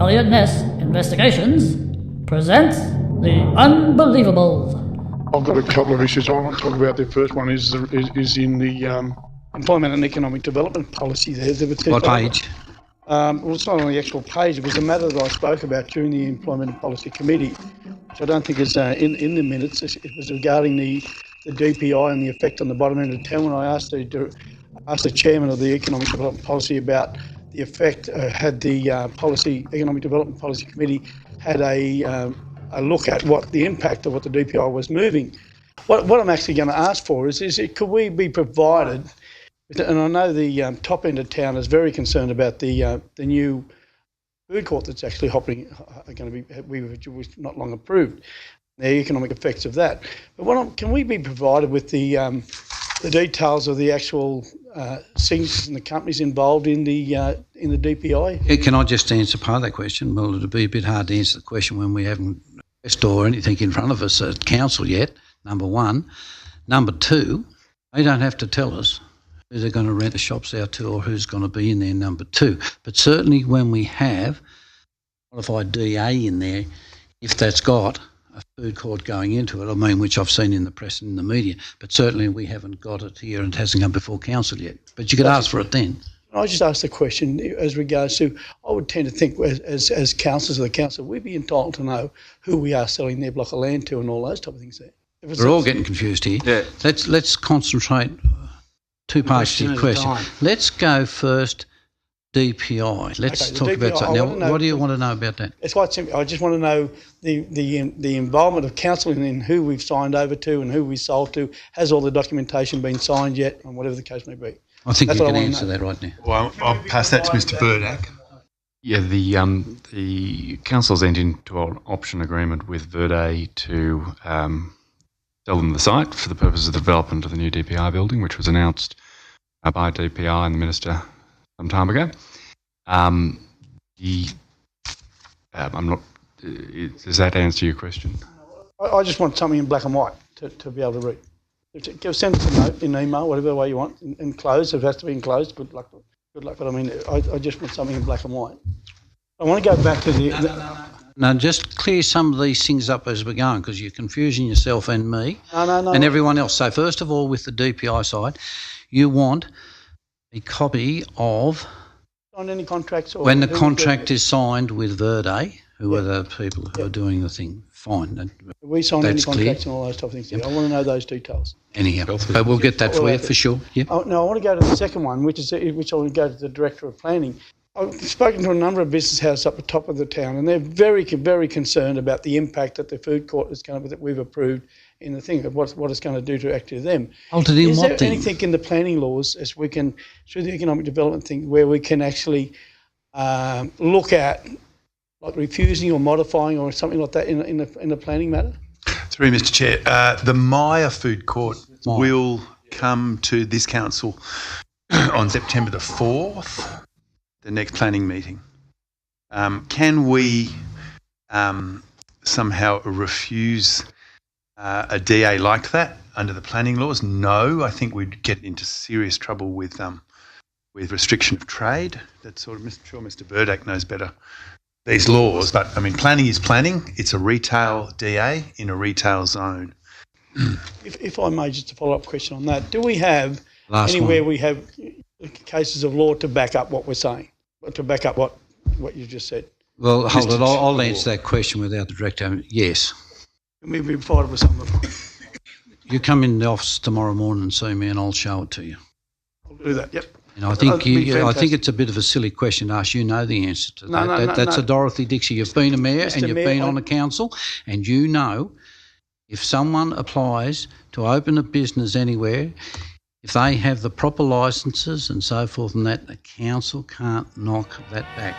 Elliot Ness Investigations presents The Unbelievable. I've got a couple of issues I want to talk about. The first one is in the employment and economic development policy. What page? Well, it's not on the actual page. It was a matter that I spoke about during the Employment and Policy Committee, which I don't think is in the minutes. It was regarding the DPI and the effect on the bottom end of town. When I asked the chairman of the Economic Development Policy about the effect, had the Economic Development Policy Committee had a look at what the impact of what the DPI was moving. What I'm actually going to ask for is could we be provided, and I know the top end of town is very concerned about the new food court that's actually going to be was not long approved, the economic effects of that. But can we be provided with the details of the actual signatures and the companies involved in the DPI? Can I just answer part of that question? Well, it'd be a bit hard to answer the question when we haven't or anything in front of us at council yet, number one. Number two, they don't have to tell us who they're going to rent the shops out to or who's going to be in there, number two. But certainly when we have qualified DA in there, if that's got a food court going into it, I mean, which I've seen in the press and in the media, but certainly we haven't got it here and it hasn't come before council yet. But you could ask for it then. I just asked the question as regards to, I would tend to think as councillors of the council, we'd be entitled to know who we are selling their block of land to and all those type of things there. We're all getting confused here. Yeah. Let's concentrate two parts to your question. Let's go first DPI. Let's talk about that. Now, what do you want to know about that? It's quite simple. I just want to know the involvement of council in who we've signed over to and who we sold to. Has all the documentation been signed yet, and whatever the case may be? I think you can answer that right now. Well, I'll pass that to Mr. Burdak. Yeah, the council's entered into an option agreement with Verde to sell them the site for the purpose of the development of the new DPI building, which was announced by DPI and the Minister some time ago. Does that answer your question? I just want something in black and white to be able to read. Send us a note in email, whatever way you want, enclosed. If it has to be enclosed, good luck. But I mean, I just want something in black and white. I want to go back to No, just clear some of these things up as we're going, because you're confusing yourself and me and everyone else. So first of all, with the DPI side, you want a copy of on any contracts or when the contract is signed with Verde, who are the people who are doing the thing. Fine. We signed any contracts and all those type of things. Yep. I want to know those details. Anyhow, but we'll get that for you for sure. Yep. I want to go to the second one, which I want to go to the Director of Planning. I've spoken to a number of business houses up the top of the town, and they're very, very concerned about the impact that the food court is going to, that we've approved in the thing of what it's going to do to actually them. Is there anything in the planning laws as we can, through the economic development thing, where we can actually look at like refusing or modifying or something like that in the planning matter? Through Mr. Chair, the Myer Food Court will come to this council on September the 4th, the next planning meeting. Can we somehow refuse a DA like that under the planning laws? No, I think we'd get into serious trouble with restriction of trade. That's sort of, sure Mr. Burdak knows better these laws, but I mean, planning is planning. It's a retail DA in a retail zone. If I may, just a follow-up question on that, do we have anywhere we have cases of law to back up what we're saying, to back up what you just said? Well, hold it. I'll answer that question without the director. Yes. Can we be provided with some of them? You come in the office tomorrow morning and see me, and I'll show it to you. I'll do that. Yep. And I think I think it's a bit of a silly question to ask. You know the answer to that. That's a Dorothy Dixie. You've been a mayor and you've been on a council, and you know if someone applies to open a business anywhere, if they have the proper licences and so forth and that, the council can't knock that back.